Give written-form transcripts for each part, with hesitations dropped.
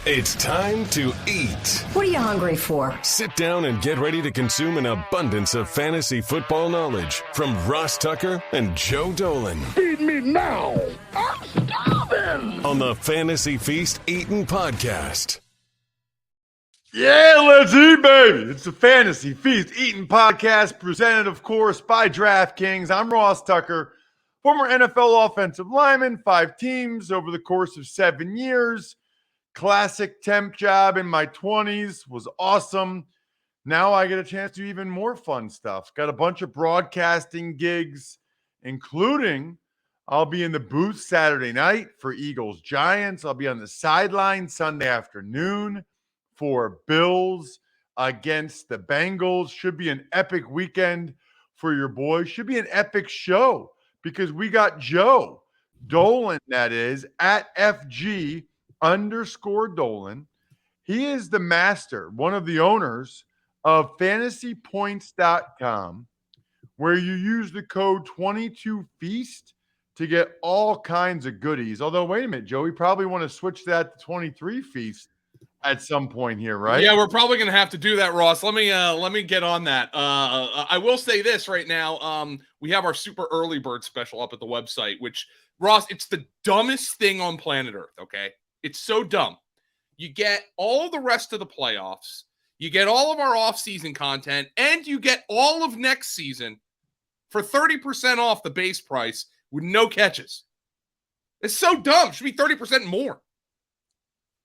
It's time to eat. What are you hungry for? Sit down and get ready to consume an abundance of fantasy football knowledge from Ross Tucker and Joe Dolan. Feed me now. I'm starving. On the Fantasy Feast Eatin' Podcast. Yeah, let's eat, baby. It's the Fantasy Feast Eating Podcast, presented, of course, by DraftKings. I'm Ross Tucker, former NFL offensive lineman, 5 teams over the course of 7 years. Classic temp job in my 20s, was awesome. Now I get a chance to do even more fun stuff. Got a bunch of broadcasting gigs, including I'll be in the booth Saturday night for Eagles Giants. I'll be on the sideline Sunday afternoon for Bills against the Bengals. Should be an epic weekend for your boys. Should be an epic show because we got Joe Dolan, that is, at FG_Dolan. He is the master, one of the owners of fantasypoints.com, where you use the code 22feast to get all kinds of goodies. Although, wait a minute, Joe, we probably want to switch that to 23feast at some point here, right? Yeah, we're probably going to have to do that, Ross. Let me get on that. I will say this right now. We have our super early bird special up at the website, which, Ross, it's the dumbest thing on planet Earth, okay? It's so dumb. You get all the rest of the playoffs, you get all of our off-season content, and you get all of next season for 30% off the base price with no catches. It's so dumb. It should be 30% more.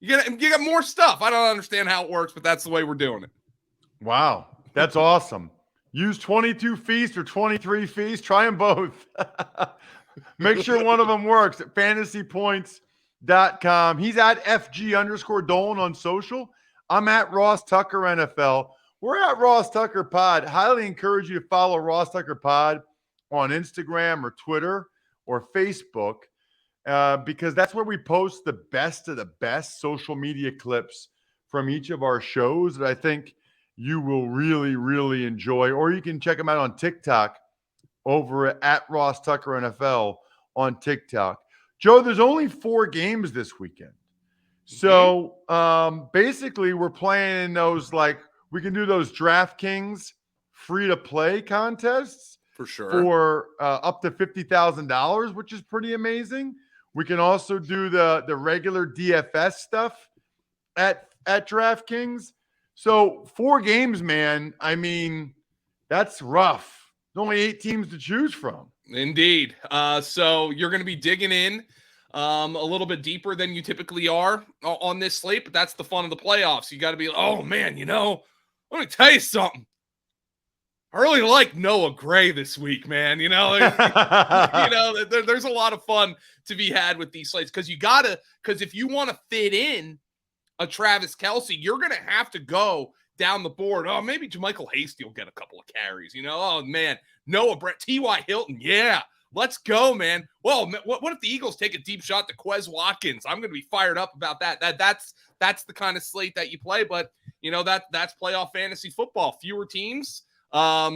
You got more stuff. I don't understand how it works, but that's the way we're doing it. Wow, that's awesome. Use 22feast or 23feast. Try them both. Make sure one of them works at fantasypoints.com. He's at FG_Dolan on social. I'm at Ross Tucker NFL. We're at Ross Tucker Pod. Highly encourage you to follow Ross Tucker Pod on Instagram or Twitter or Facebook. Because that's where we post the best of the best social media clips from each of our shows that I think you will really, really enjoy. Or you can check them out on TikTok over at Ross Tucker NFL on TikTok. Joe, there's only 4 games this weekend. So basically we're playing in those, like, we can do those DraftKings free-to-play contests. For sure. For up to $50,000, which is pretty amazing. We can also do the regular DFS stuff at DraftKings. So 4 games, man. I mean, that's rough. There's only 8 teams to choose from. Indeed. So you're going to be digging in a little bit deeper than you typically are on this slate, but that's the fun of the playoffs. You got to be, oh, man, let me tell you something. I really like Noah Gray this week, man. There's a lot of fun to be had with these slates because if you want to fit in a Travis Kelce, you're going to have to go down the board. Oh, maybe JaMychal Hasty will get a couple of carries. Oh, man, Noah Brett, T.Y. Hilton. Yeah, let's go, man. Well, what if the Eagles take a deep shot to Quez Watkins? I'm going to be fired up about that. That's the kind of slate that you play, but that's playoff fantasy football. Fewer teams. A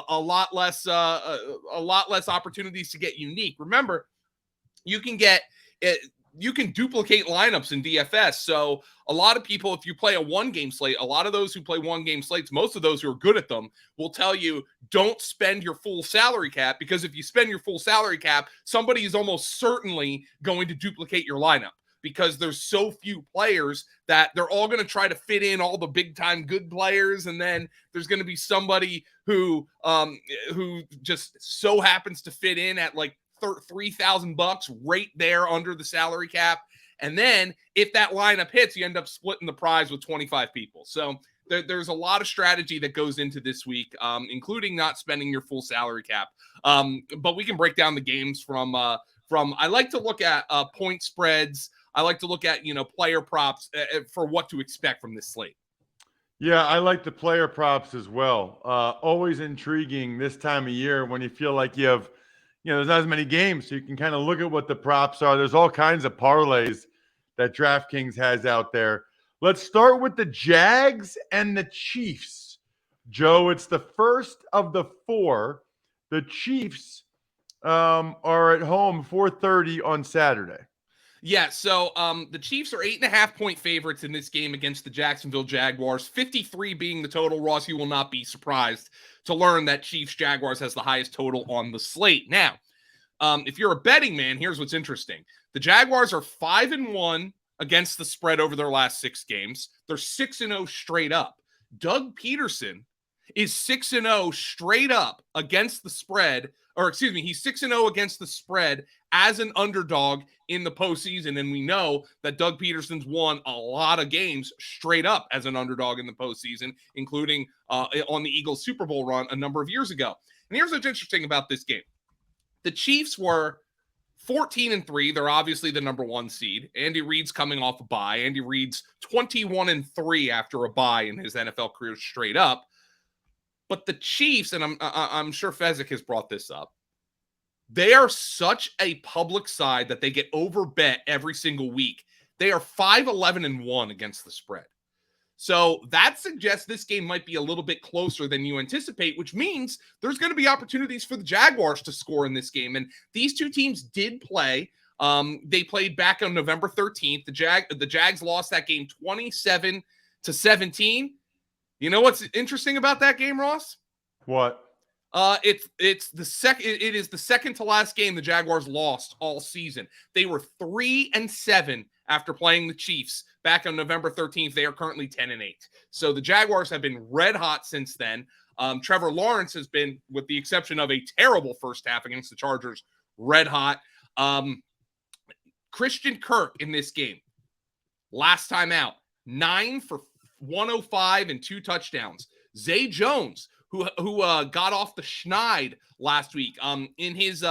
lot less opportunities to get unique. Remember, you can duplicate lineups in DFS. So a lot of people, if you play a 1-game slate, a lot of those who play 1-game slates, most of those who are good at them will tell you don't spend your full salary cap, because if you spend your full salary cap, somebody is almost certainly going to duplicate your lineup, because there's so few players that they're all going to try to fit in all the big time good players. And then there's going to be somebody who just so happens to fit in at like $3,000 right there under the salary cap. And then if that lineup hits, you end up splitting the prize with 25 people. So there's a lot of strategy that goes into this week, including not spending your full salary cap. But we can break down the games from I like to look at point spreads. I like to look at, player props for what to expect from this slate. Yeah, I like the player props as well. Always intriguing this time of year when you feel like you have, there's not as many games, so you can kind of look at what the props are. There's all kinds of parlays that DraftKings has out there. Let's start with the Jags and the Chiefs. Joe, it's the first of the 4. The Chiefs are at home 4:30 on Saturday. Yeah, so the Chiefs are 8.5-point favorites in this game against the Jacksonville Jaguars, 53 being the total. Ross, you will not be surprised to learn that Chiefs Jaguars has the highest total on the slate. Now, if you're a betting man, here's what's interesting. The Jaguars are 5-1 against the spread over their last 6 games. They're 6-0 straight up. Doug Peterson is 6-0 straight up against the spread, or excuse me, he's 6-0 against the spread as an underdog in the postseason. And we know that Doug Peterson's won a lot of games straight up as an underdog in the postseason, including on the Eagles Super Bowl run a number of years ago. And here's what's interesting about this game. The Chiefs were 14-3. They're obviously the number 1 seed. Andy Reid's coming off a bye. Andy Reid's 21-3 after a bye in his NFL career straight up. But the Chiefs, and I'm sure Fezzik has brought this up, they are such a public side that they get overbet every single week. They are 5-11-1 against the spread. So that suggests this game might be a little bit closer than you anticipate, which means there's going to be opportunities for the Jaguars to score in this game. And these two teams did play. They played back on November 13th. The Jags lost that game 27-17. You know what's interesting about that game, Ross? What? It is the second to last game the Jaguars lost all season. They were 3-7 after playing the Chiefs back on November 13th. They are currently 10-8. So the Jaguars have been red hot since then. Trevor Lawrence has been, with the exception of a terrible first half against the Chargers, red hot. Christian Kirk in this game, last time out, 9 for 105 and 2 touchdowns. Zay Jones, who got off the schneid last week. In his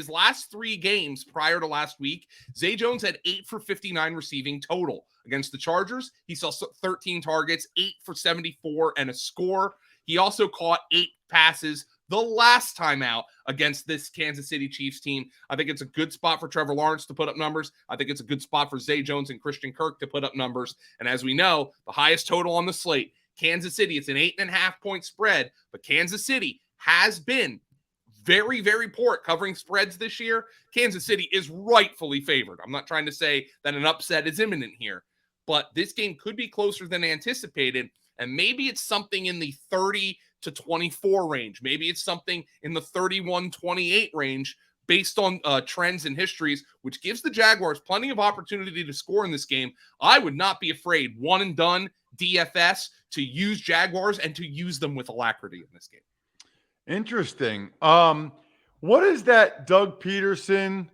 last 3 games prior to last week, Zay Jones had 8 for 59 receiving total. Against the Chargers, he saw 13 targets, 8 for 74 and a score. He also caught 8 passes the last time out against this Kansas City Chiefs team. I think it's a good spot for Trevor Lawrence to put up numbers. I think it's a good spot for Zay Jones and Christian Kirk to put up numbers. And as we know, the highest total on the slate, Kansas City, it's an 8.5-point spread, but Kansas City has been very, very poor at covering spreads this year. Kansas City is rightfully favored. I'm not trying to say that an upset is imminent here, but this game could be closer than anticipated, and maybe it's something in the 30-24 range. Maybe it's something in the 31-28 range based on trends and histories, which gives the Jaguars plenty of opportunity to score in this game. I would not be afraid, one and done DFS, to use Jaguars and to use them with alacrity in this game. Interesting. What is that Doug Peterson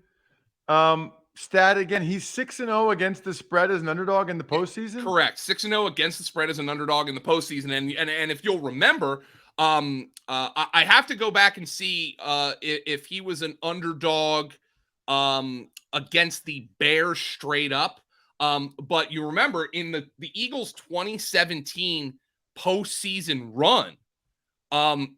stat again? He's 6-0 against the spread as an underdog in the postseason? Correct. 6-0 against the spread as an underdog in the postseason. And if you'll remember, I have to go back and see if he was an underdog against the Bears straight up. But you remember in the Eagles 2017 postseason run,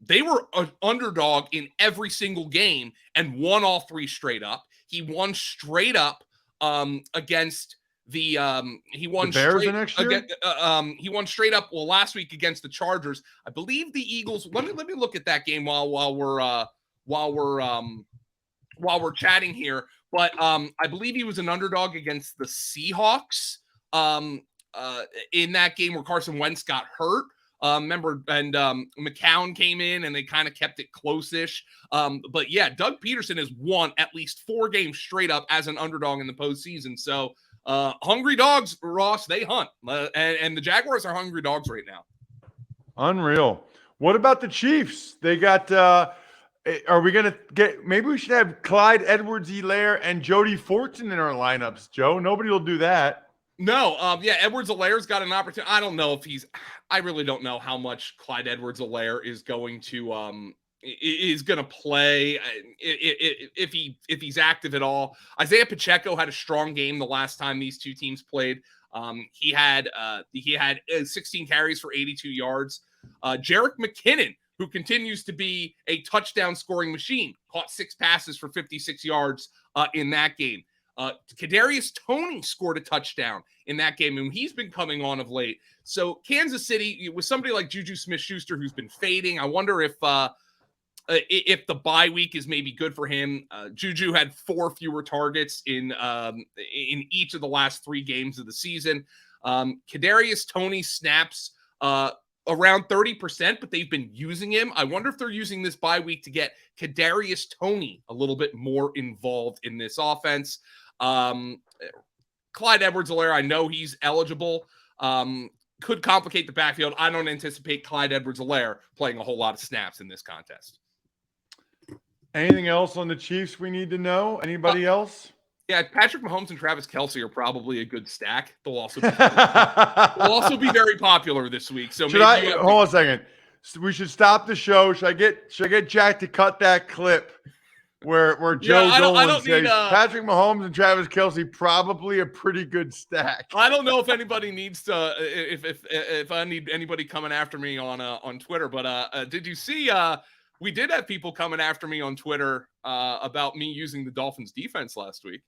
they were an underdog in every single game and won all 3 straight up. He won straight up against the Bears the next year? He won straight up last week against the Chargers. I believe the Eagles. Let me look at that game while we're chatting here. But I believe he was an underdog against the Seahawks in that game where Carson Wentz got hurt. Remember, and McCown came in and they kind of kept it close-ish. But yeah, Doug Peterson has won at least 4 games straight up as an underdog in the postseason. So hungry dogs, Ross, they hunt. And the Jaguars are hungry dogs right now. Unreal. What about the Chiefs? They got are we going to get – maybe we should have Clyde Edwards-Helaire and Jody Fortson in our lineups, Joe. Nobody will do that. No, Edwards-Hilaire's got an opportunity. I don't know if I really don't know how much Clyde Edwards-Helaire is going to play if he's active at all. Isaiah Pacheco had a strong game the last time these two teams played. He had 16 carries for 82 yards. Jerick McKinnon, who continues to be a touchdown scoring machine, caught 6 passes for 56 yards in that game. Kadarius Toney scored a touchdown in that game, and he's been coming on of late. So Kansas City, with somebody like Juju Smith-Schuster who's been fading, I wonder if if the bye week is maybe good for him. Juju had 4 fewer targets in each of the last 3 games of the season. Kadarius Toney snaps around 30%, but they've been using him. I wonder if they're using this bye week to get Kadarius Toney a little bit more involved in this offense. Clyde Edwards-Helaire, I know he's eligible. Could complicate the backfield. I don't anticipate Clyde Edwards-Helaire playing a whole lot of snaps in this contest. Anything else on the Chiefs we need to know? Anybody else? Yeah, Patrick Mahomes and Travis Kelce are probably a good stack. They'll also be very popular this week. So hold on a second. We should stop the show. Should I get Jack to cut that clip where Joe Dolan says Patrick Mahomes and Travis Kelce probably a pretty good stack? I don't know if anybody needs to if I need anybody coming after me on Twitter, but did you see we did have people coming after me on Twitter about me using the Dolphins defense last week.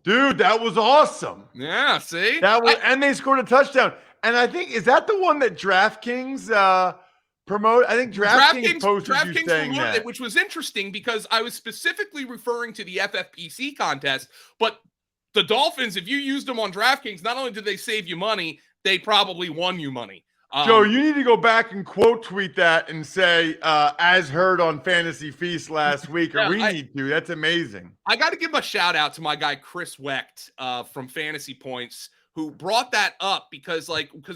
Dude, that was awesome. Yeah, see? And they scored a touchdown. And I think, is that the one that DraftKings promote? I think DraftKings posted you saying that. It, which was interesting because I was specifically referring to the FFPC contest, but the Dolphins, if you used them on DraftKings, not only did they save you money, they probably won you money. Joe, you need to go back and quote tweet that and say, as heard on Fantasy Feast last week, or we need to. That's amazing. I got to give a shout out to my guy, Chris Wecht from Fantasy Points, who brought that up because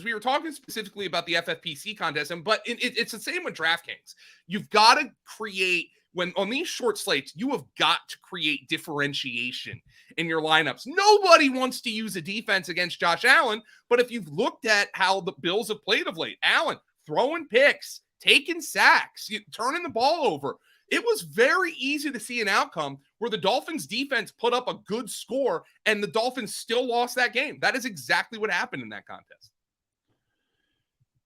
we were talking specifically about the FFPC contest, but it's the same with DraftKings. You've got to create, when on these short slates, you have got to create differentiation in your lineups. Nobody wants to use a defense against Josh Allen, but if you've looked at how the Bills have played of late, Allen throwing picks, taking sacks, turning the ball over, it was very easy to see an outcome where the Dolphins defense put up a good score and the Dolphins still lost that game. That is exactly what happened in that contest.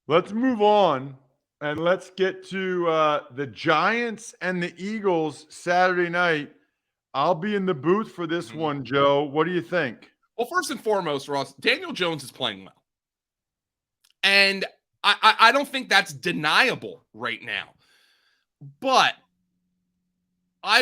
Let's move on. And let's get to the Giants and the Eagles Saturday night. I'll be in the booth for this one, Joe. What do you think? Well, first and foremost, Ross, Daniel Jones is playing well. And I don't think that's deniable right now. But I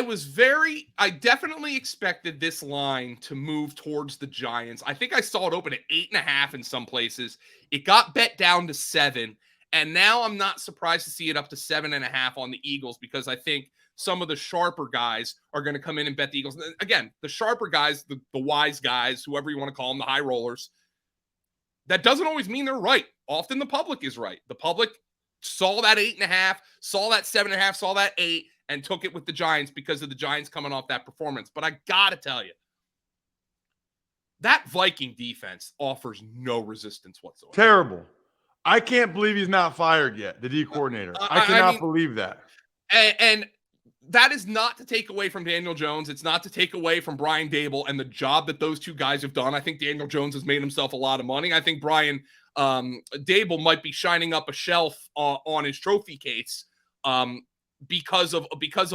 definitely expected this line to move towards the Giants. I think I saw it open at 8.5 in some places. It got bet down to 7. And now I'm not surprised to see it up to 7.5 on the Eagles because I think some of the sharper guys are going to come in and bet the Eagles. Again, the sharper guys, the wise guys, whoever you want to call them, the high rollers, that doesn't always mean they're right. Often the public is right. The public saw that 8.5, saw that 7.5, saw that 8, and took it with the Giants because of the Giants coming off that performance. But I got to tell you, that Viking defense offers no resistance whatsoever. Terrible. I can't believe he's not fired yet, the D coordinator. I cannot believe that. And that is not to take away from Daniel Jones. It's not to take away from Brian Dable and the job that those two guys have done. I think Daniel Jones has made himself a lot of money. I think Brian Dable might be shining up a shelf on his trophy case because of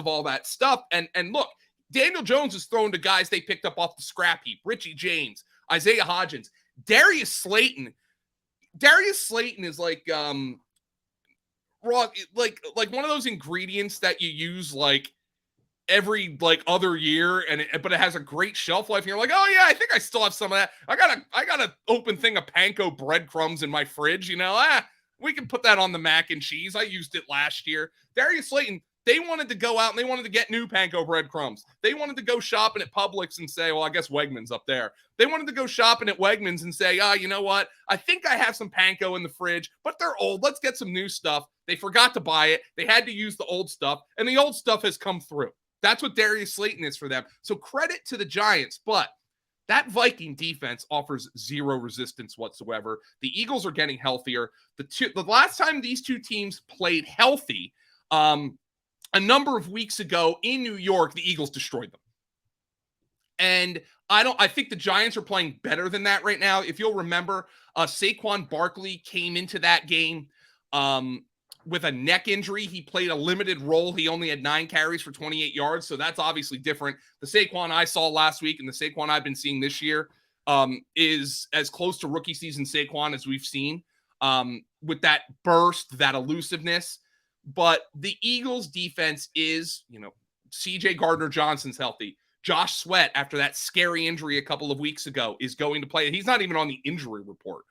all that stuff. And look, Daniel Jones is thrown to guys they picked up off the scrap heap. Richie James, Isaiah Hodgins, Darius Slayton. Darius Slayton is like raw, like one of those ingredients that you use like every other year, but it has a great shelf life. And you're like, oh yeah, I think I still have some of that. I got an open thing of panko breadcrumbs in my fridge. We can put that on the mac and cheese. I used it last year. Darius Slayton, they wanted to go out and they wanted to get new panko breadcrumbs. They wanted to go shopping at Publix and say, well, I guess Wegmans up there. They wanted to go shopping at Wegmans and say, you know what? I think I have some panko in the fridge, but they're old. Let's get some new stuff. They forgot to buy it. They had to use the old stuff, and the old stuff has come through. That's what Darius Slayton is for them. So credit to the Giants, but that Viking defense offers zero resistance whatsoever. The Eagles are getting healthier. The last time these two teams played healthy, a number of weeks ago in New York, the Eagles destroyed them. And I think the Giants are playing better than that right now. If you'll remember, Saquon Barkley came into that game with a neck injury. He played a limited role. He only had 9 carries for 28 yards. So that's obviously different. The Saquon I saw last week and the Saquon I've been seeing this year is as close to rookie season Saquon as we've seen with that burst, that elusiveness. But the Eagles defense is, CJ Gardner-Johnson's healthy. Josh Sweat, after that scary injury a couple of weeks ago, is going to play. He's not even on the injury report.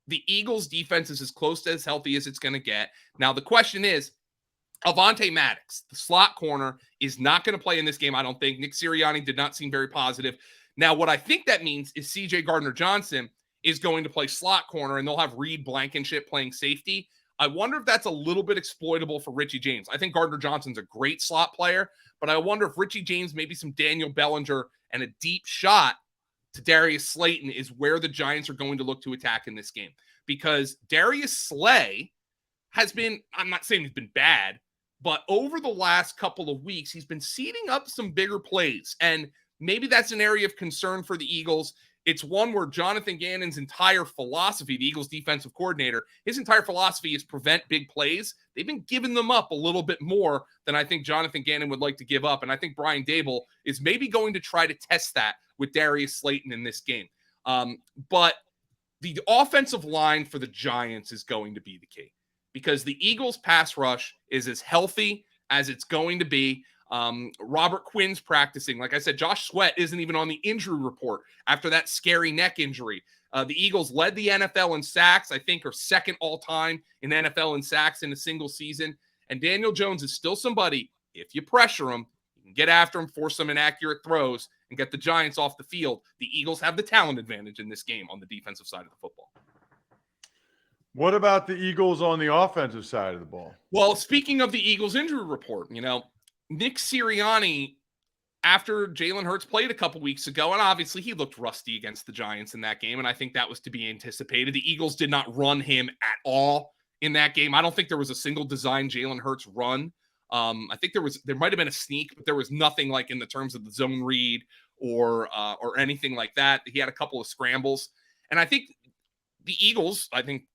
The Eagles defense is as close to as healthy as it's going to get. Now, the question is, Avonte Maddox, the slot corner, is not going to play in this game, I don't think. Nick Sirianni did not seem very positive. Now, what I think that means is CJ Gardner-Johnson is going to play slot corner, and they'll have Reed Blankenship playing safety. I wonder if that's a little bit exploitable for Richie James. I think Gardner-Johnson's a great slot player, but I wonder if Richie James, maybe some Daniel Bellinger, and a deep shot to Darius Slayton is where the Giants are going to look to attack in this game. Because Darius Slay has been, I'm not saying he's been bad, but over the last couple of weeks, he's been seeding up some bigger plays. And maybe that's an area of concern for the Eagles. It's one where Jonathan Gannon's entire philosophy, the Eagles defensive coordinator, his entire philosophy is prevent big plays. They've been giving them up a little bit more than I think Jonathan Gannon would like to give up. And I think Brian Dable is maybe going to try to test that with Darius Slayton in this game. But the offensive line for the Giants is going to be the key, because the Eagles pass rush is as healthy as it's going to be. Robert Quinn's practicing. Like I said, Josh Sweat isn't even on the injury report after that scary neck injury. The Eagles led the NFL in sacks, I think, are second all-time in NFL in sacks in a single season. And Daniel Jones is still somebody, if you pressure him, you can get after him, force some inaccurate throws, and get the Giants off the field. The Eagles have the talent advantage in this game on the defensive side of the football. What about the Eagles on the offensive side of the ball? Well, speaking of the Eagles injury report, Nick Sirianni, after Jalen Hurts played a couple weeks ago, and obviously he looked rusty against the Giants in that game, and I think that was to be anticipated. The Eagles did not run him at all in that game. I don't think there was a single design Jalen Hurts run. I think there might have been a sneak, but there was nothing like in the terms of the zone read or anything like that. He had a couple of scrambles, and I think the Eagles,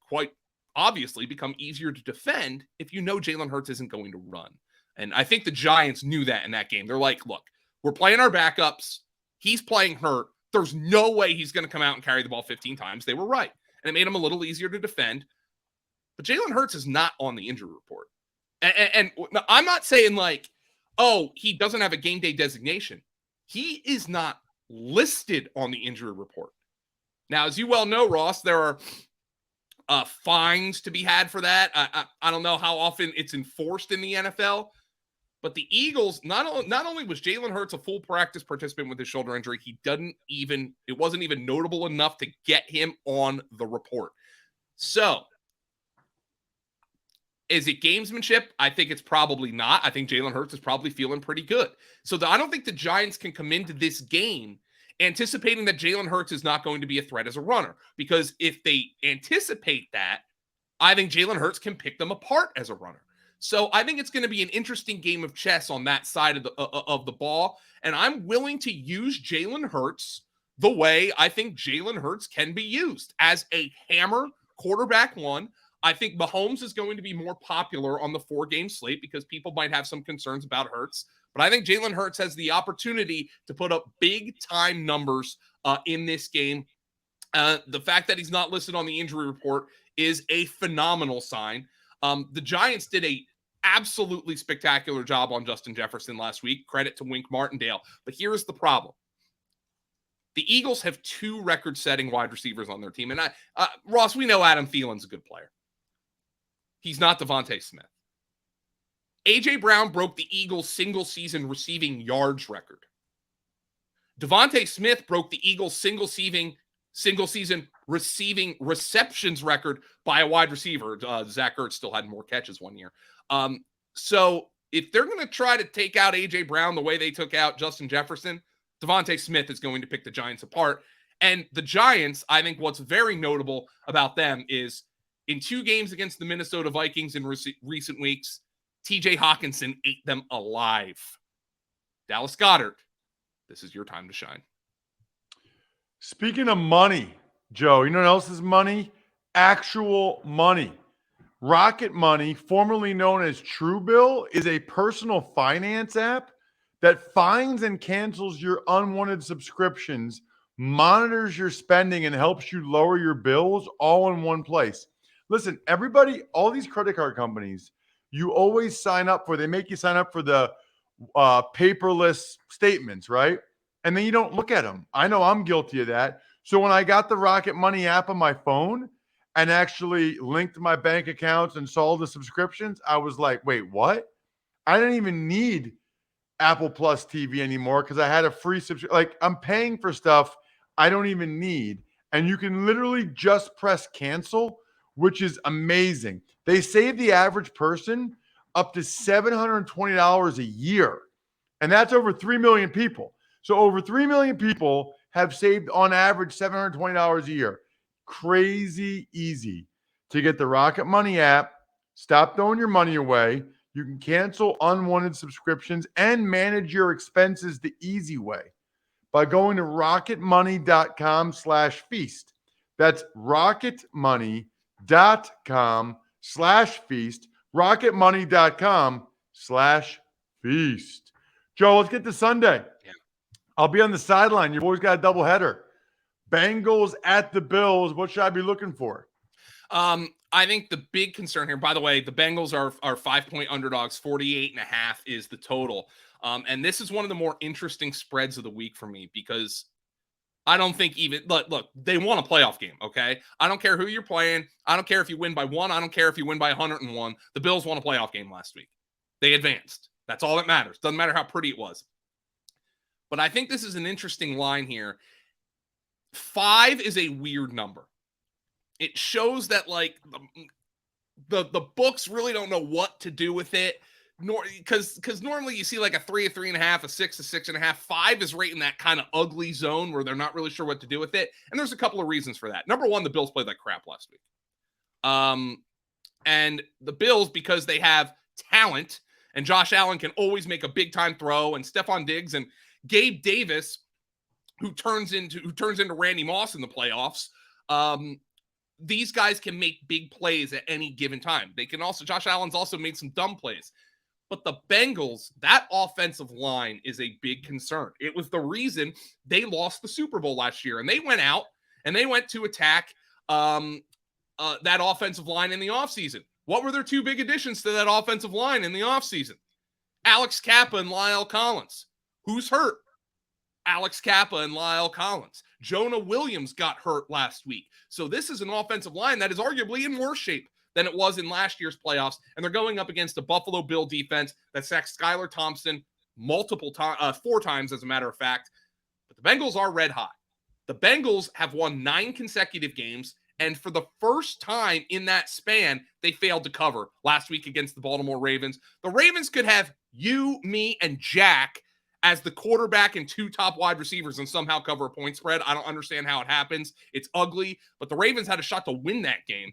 quite obviously become easier to defend if you know Jalen Hurts isn't going to run. And I think the Giants knew that in that game. They're like, look, we're playing our backups. He's playing hurt. There's no way he's going to come out and carry the ball 15 times. They were right. And it made him a little easier to defend. But Jalen Hurts is not on the injury report. And I'm not saying like, oh, he doesn't have a game day designation. He is not listed on the injury report. Now, as you well know, Ross, there are fines to be had for that. I don't know how often it's enforced in the NFL, but the Eagles, not only was Jalen Hurts a full practice participant with his shoulder injury, it wasn't even notable enough to get him on the report. So, is it gamesmanship? I think it's probably not. I think Jalen Hurts is probably feeling pretty good. So I don't think the Giants can come into this game anticipating that Jalen Hurts is not going to be a threat as a runner. Because if they anticipate that, I think Jalen Hurts can pick them apart as a runner. So I think it's going to be an interesting game of chess on that side of the ball. And I'm willing to use Jalen Hurts the way I think Jalen Hurts can be used, as a hammer quarterback one. I think Mahomes is going to be more popular on the 4-game slate because people might have some concerns about Hurts. But I think Jalen Hurts has the opportunity to put up big-time numbers in this game. The fact that he's not listed on the injury report is a phenomenal sign. The Giants did a absolutely spectacular job on Justin Jefferson last week. Credit to Wink Martindale. But here's the problem. The Eagles have 2 record-setting wide receivers on their team. And Ross, we know Adam Thielen's a good player. He's not Devontae Smith. A.J. Brown broke the Eagles' single-season receiving yards record. Devontae Smith broke the Eagles' single-season receiving receptions record by a wide receiver. Zach Ertz still had more catches one year. So if they're going to try to take out A.J. Brown the way they took out Justin Jefferson, Devontae Smith is going to pick the Giants apart. And the Giants, I think what's very notable about them is in 2 games against the Minnesota Vikings in recent weeks, TJ Hawkinson ate them alive. Dallas Goedert, this is your time to shine. Speaking of money, Joe, you know what else is money? Actual money. Rocket Money, formerly known as Truebill, is a personal finance app that finds and cancels your unwanted subscriptions, monitors your spending, and helps you lower your bills all in one place. Listen, everybody, all these credit card companies, you always sign up for, they make you sign up for the paperless statements, right? And then you don't look at them. I know I'm guilty of that. So when I got the Rocket Money app on my phone and actually linked my bank accounts and saw the subscriptions, I was like, wait, what? I didn't even need Apple Plus TV anymore because I had a free subscription. Like, I'm paying for stuff I don't even need. And you can literally just press cancel, which is amazing. They save the average person up to $720 a year. And that's over 3 million people. So over 3 million people have saved on average $720 a year. Crazy easy to get the Rocket Money app. Stop throwing your money away. You can cancel unwanted subscriptions and manage your expenses the easy way by going to rocketmoney.com/feast. That's rocketmoney.com/feast. rocketmoney.com/feast. Joe, let's get to Sunday. Yeah. I'll be on the sideline. Your boy's got a doubleheader. Bengals at the Bills. What should I be looking for? I think the big concern here, by the way, the Bengals are 5-point underdogs. 48.5 is the total. And this is one of the more interesting spreads of the week for me because I don't think even look, they won a playoff game. Okay. I don't care who you're playing. I don't care if you win by 1. I don't care if you win by 101. The Bills won a playoff game last week. They advanced. That's all that matters. Doesn't matter how pretty it was. But I think this is an interesting line here. 5 is a weird number. It shows that like the books really don't know what to do with it. Nor because normally you see like a 3, a 3.5, a 6, a 6.5. 5 is right in that kind of ugly zone where they're not really sure what to do with it. And there's a couple of reasons for that. Number one, the Bills played like crap last week. And the Bills, because they have talent and Josh Allen can always make a big time throw, and Stephon Diggs and Gabe Davis, who turns into Randy Moss in the playoffs. These guys can make big plays at any given time. They can also, Josh Allen's also made some dumb plays. But the Bengals, that offensive line is a big concern. It was the reason they lost the Super Bowl last year. And they went out and they went to attack that offensive line in the offseason. What were their 2 big additions to that offensive line in the offseason? Alex Kappa and Lyle Collins. Who's hurt? Alex Kappa and Lyle Collins. Jonah Williams got hurt last week. So this is an offensive line that is arguably in worse shape than it was in last year's playoffs. And they're going up against a Buffalo Bill defense that sacked Skylar Thompson 4 times, as a matter of fact. But the Bengals are red hot. The Bengals have won 9 consecutive games. And for the first time in that span, they failed to cover last week against the Baltimore Ravens. The Ravens could have you, me, and Jack as the quarterback and 2 top wide receivers and somehow cover a point spread. I don't understand how it happens. It's ugly, but the Ravens had a shot to win that game.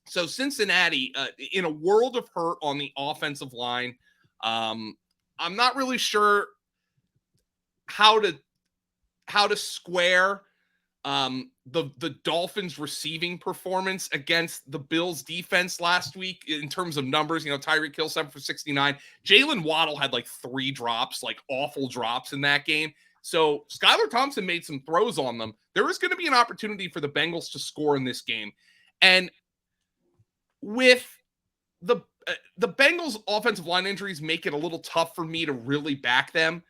So Cincinnati, in a world of hurt on the offensive line, I'm not really sure how to square the Dolphins' receiving performance against the Bills' defense last week in terms of numbers. You know, Tyreek Hill 7 for 69. Jalen Waddle had like 3 drops, like awful drops in that game. So Skylar Thompson made some throws on them. There is going to be an opportunity for the Bengals to score in this game. And with the Bengals' offensive line injuries make it a little tough for me to really back them.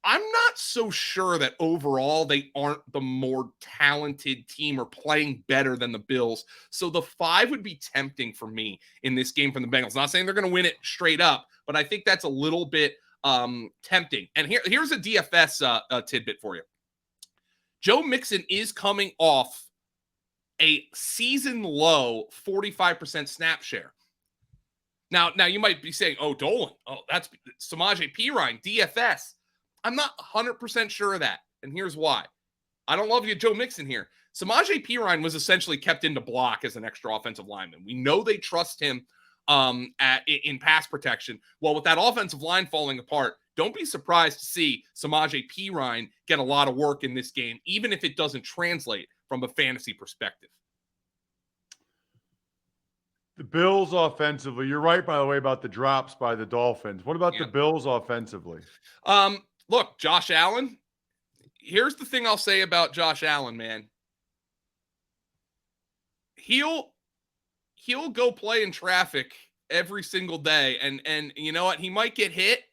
I'm not so sure that overall they aren't the more talented team or playing better than the Bills. So the 5 would be tempting for me in this game from the Bengals. Not saying they're going to win it straight up, but I think that's a little bit tempting. And here's a DFS tidbit for you. Joe Mixon is coming off a season low 45% snap share. Now you might be saying, oh, Dolan, that's Samaje Perine, DFS. I'm not 100% sure of that, and here's why. I don't love you, Joe Mixon here. Samaje Perine was essentially kept into block as an extra offensive lineman. We know they trust him in pass protection. Well, with that offensive line falling apart, don't be surprised to see Samaje Perine get a lot of work in this game, even if it doesn't translate from a fantasy perspective. The Bills offensively, you're right, by the way, about the drops by the Dolphins. What about the Bills offensively? Look, Josh Allen, here's the thing I'll say about Josh Allen, man. He'll go play in traffic every single day. And you know what? He might get hit,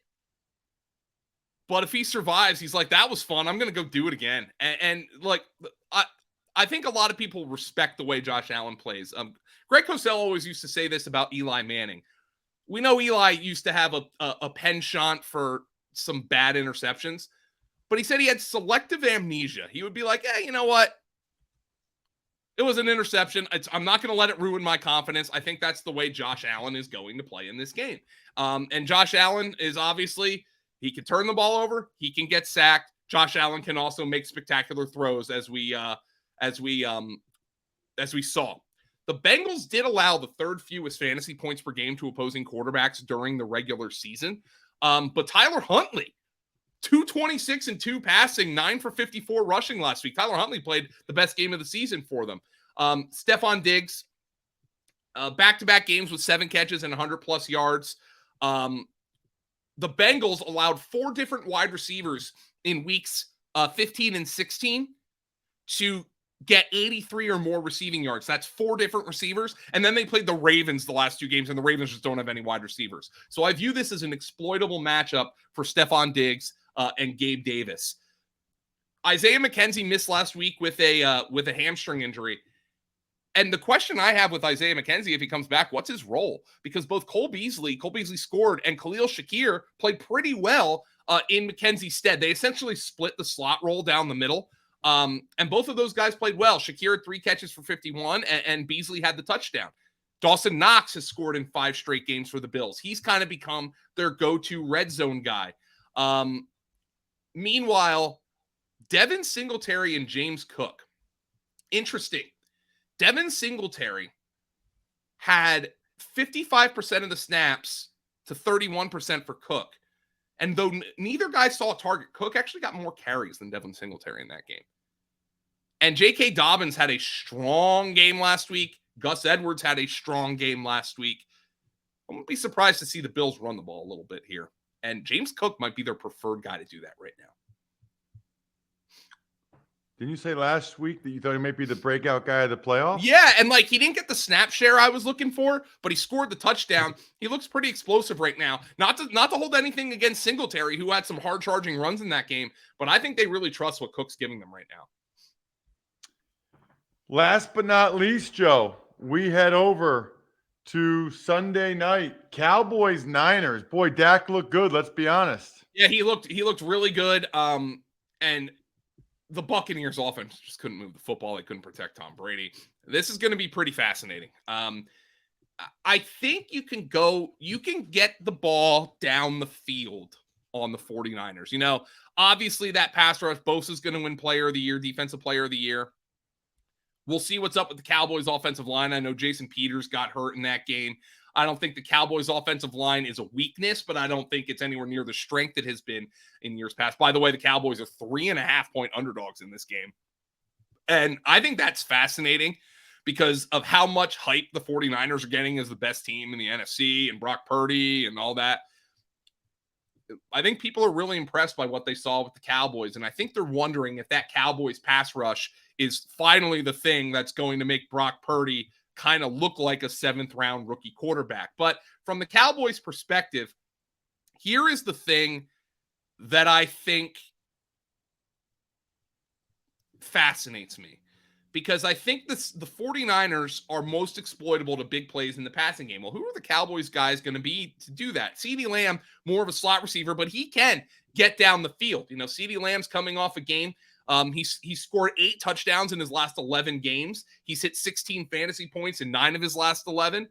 but if he survives, he's like, that was fun. I'm going to go do it again. And like, I think a lot of people respect the way Josh Allen plays. Greg Cosell always used to say this about Eli Manning. We know Eli used to have a penchant for some bad interceptions, but he said he had selective amnesia. He would be like, you know what? It was an interception. I'm not going to let it ruin my confidence. I think that's the way Josh Allen is going to play in this game. And Josh Allen is obviously, he can turn the ball over. He can get sacked. Josh Allen can also make spectacular throws as we saw. The Bengals did allow the third fewest fantasy points per game to opposing quarterbacks during the regular season. But Tyler Huntley, 226 and 2 passing, 9 for 54 rushing last week. Tyler Huntley played the best game of the season for them. Stephon Diggs, back-to-back games with 7 catches and 100-plus yards. The Bengals allowed 4 different wide receivers in weeks 15 and 16 to get 83 or more receiving yards. That's 4 different receivers. And then they played the Ravens the last 2 games, and the Ravens just don't have any wide receivers. So I view this as an exploitable matchup for Stephon Diggs and Gabe Davis. Isaiah McKenzie missed last week with a hamstring injury. And the question I have with Isaiah McKenzie, if he comes back, what's his role? Because both Cole Beasley scored, and Khalil Shakir played pretty well in McKenzie's stead. They essentially split the slot role down the middle. And both of those guys played well. Shakir had 3 catches for 51, and Beasley had the touchdown. Dawson Knox has scored in 5 straight games for the Bills. He's kind of become their go-to red zone guy. Meanwhile, Devin Singletary and James Cook. Interesting. Devin Singletary had 55% of the snaps to 31% for Cook. And though neither guy saw a target, Cook actually got more carries than Devin Singletary in that game. And J.K. Dobbins had a strong game last week. Gus Edwards had a strong game last week. I wouldn't be surprised to see the Bills run the ball a little bit here. And James Cook might be their preferred guy to do that right now. Didn't you say last week that you thought he might be the breakout guy of the playoffs? Yeah, and like he didn't get the snap share I was looking for, but he scored the touchdown. He looks pretty explosive right now. Not to hold anything against Singletary, who had some hard-charging runs in that game, but I think they really trust what Cook's giving them right now. Last but not least, Joe, we head over to Sunday night. Cowboys-Niners. Boy, Dak looked good, let's be honest. Yeah, he looked really good. And the Buccaneers offense just couldn't move the football. They couldn't protect Tom Brady. This is going to be pretty fascinating. I think you can get the ball down the field on the 49ers. You know, obviously that pass rush, Bosa's going to win player of the year, defensive player of the year. We'll see what's up with the Cowboys offensive line. I know Jason Peters got hurt in that game. I don't think the Cowboys offensive line is a weakness, but I don't think it's anywhere near the strength it has been in years past. By the way, the Cowboys are 3.5-point underdogs in this game. And I think that's fascinating because of how much hype the 49ers are getting as the best team in the NFC and Brock Purdy and all that. I think people are really impressed by what they saw with the Cowboys. And I think they're wondering if that Cowboys pass rush is finally the thing that's going to make Brock Purdy kind of look like a 7th-round rookie quarterback. But from the Cowboys' perspective, here is the thing that I think fascinates me. Because I think the 49ers are most exploitable to big plays in the passing game. Well, who are the Cowboys guys going to be to do that? CeeDee Lamb, more of a slot receiver, but he can get down the field. You know, CeeDee Lamb's coming off a game. He's scored 8 touchdowns in his last 11 games. He's hit 16 fantasy points in 9 of his last 11.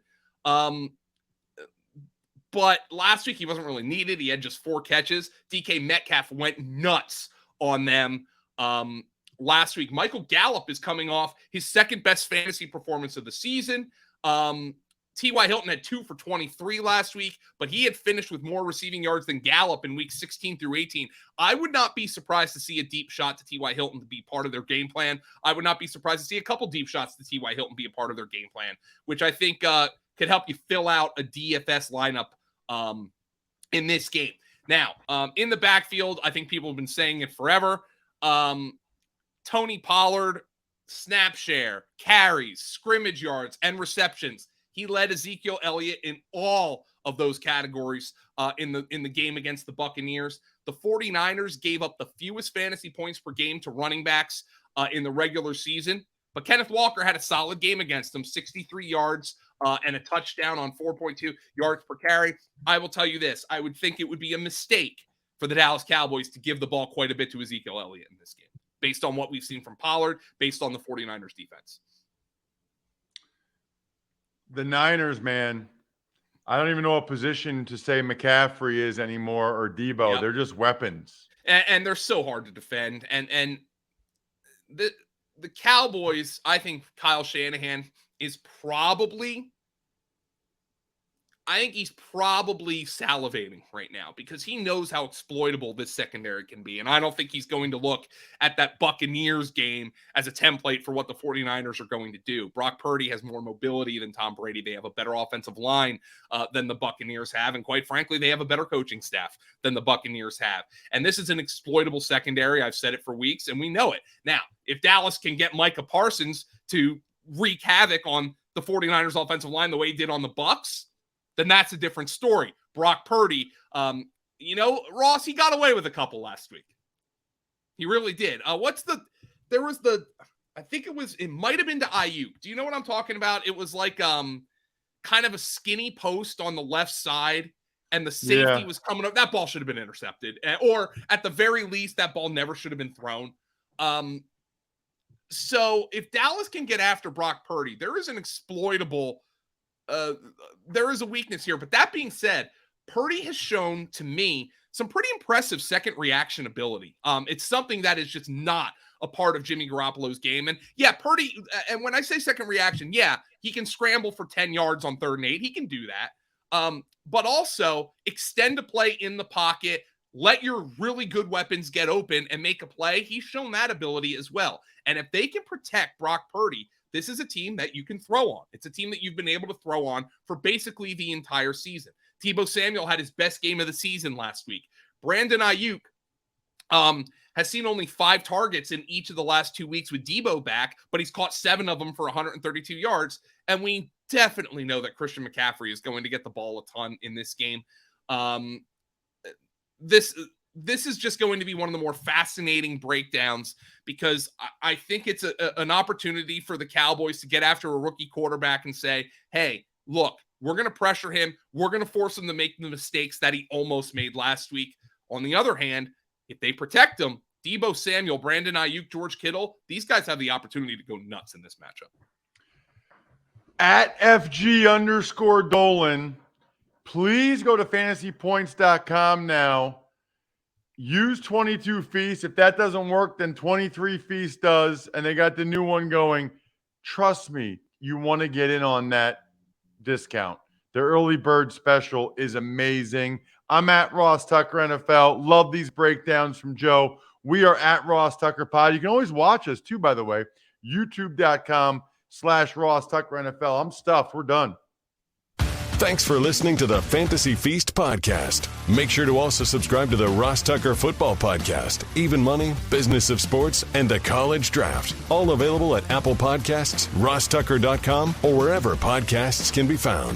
But last week he wasn't really needed. He had just 4 catches. DK Metcalf went nuts on them last week. Michael Gallup is coming off his 2nd best fantasy performance of the season. T.Y. Hilton had 2 for 23 last week, but he had finished with more receiving yards than Gallup in weeks 16 through 18. I would not be surprised to see a deep shot to T.Y. Hilton to be part of their game plan. I would not be surprised to see a couple deep shots to T.Y. Hilton be a part of their game plan, which I think could help you fill out a DFS lineup in this game. Now, in the backfield, I think people have been saying it forever. Tony Pollard, snap share, carries, scrimmage yards, and receptions. He led Ezekiel Elliott in all of those categories in the game against the Buccaneers. The 49ers gave up the fewest fantasy points per game to running backs in the regular season. But Kenneth Walker had a solid game against them, 63 yards and a touchdown on 4.2 yards per carry. I will tell you this. I would think it would be a mistake for the Dallas Cowboys to give the ball quite a bit to Ezekiel Elliott in this game, based on what we've seen from Pollard, based on the 49ers defense. The Niners, man, I don't even know what position to say McCaffrey is anymore or Debo. Yep. They're just weapons. And they're so hard to defend. And the Cowboys, I think Kyle Shanahan is probably salivating right now because he knows how exploitable this secondary can be. And I don't think he's going to look at that Buccaneers game as a template for what the 49ers are going to do. Brock Purdy has more mobility than Tom Brady. They have a better offensive line than the Buccaneers have. And quite frankly, they have a better coaching staff than the Buccaneers have. And this is an exploitable secondary. I've said it for weeks, and we know it. Now, if Dallas can get Micah Parsons to wreak havoc on the 49ers offensive line the way he did on the Bucs, then that's a different story. Brock Purdy, Ross, he got away with a couple last week. He really did. It might have been to Ayuk. Do you know what I'm talking about? It was like kind of a skinny post on the left side, and the safety was coming up. That ball should have been intercepted. Or at the very least, that ball never should have been thrown. So if Dallas can get after Brock Purdy, there is an exploitable there is a weakness here. But that being said, Purdy has shown to me some pretty impressive second reaction ability. It's something that is just not a part of Jimmy Garoppolo's game. And yeah, Purdy, and when I say second reaction, yeah, he can scramble for 10 yards on 3rd and 8. He can do that. But also extend a play in the pocket, let your really good weapons get open and make a play. He's shown that ability as well. And if they can protect Brock Purdy, this is a team that you can throw on. It's a team that you've been able to throw on for basically the entire season. Tebow Samuel had his best game of the season last week. Brandon Ayuk has seen only 5 targets in each of the last 2 weeks with Debo back, but he's caught 7 of them for 132 yards. And we definitely know that Christian McCaffrey is going to get the ball a ton in this game. This is just going to be one of the more fascinating breakdowns because I think it's an opportunity for the Cowboys to get after a rookie quarterback and say, hey, look, we're going to pressure him. We're going to force him to make the mistakes that he almost made last week. On the other hand, if they protect him, Debo Samuel, Brandon Ayuk, George Kittle, these guys have the opportunity to go nuts in this matchup. At FG_Dolan, please go to fantasypoints.com now. Use 22 Feast. If that doesn't work, then 23 Feast does. And they got the new one going. Trust me, you want to get in on that discount. The early bird special is amazing. I'm at Ross Tucker NFL. Love these breakdowns from Joe. We are at Ross Tucker Pod. You can always watch us too, by the way. YouTube.com/Ross Tucker NFL. I'm stuffed. We're done. Thanks for listening to the Fantasy Feast podcast. Make sure to also subscribe to the Ross Tucker Football Podcast, Even Money, Business of Sports, and the College Draft. All available at Apple Podcasts, rosstucker.com, or wherever podcasts can be found.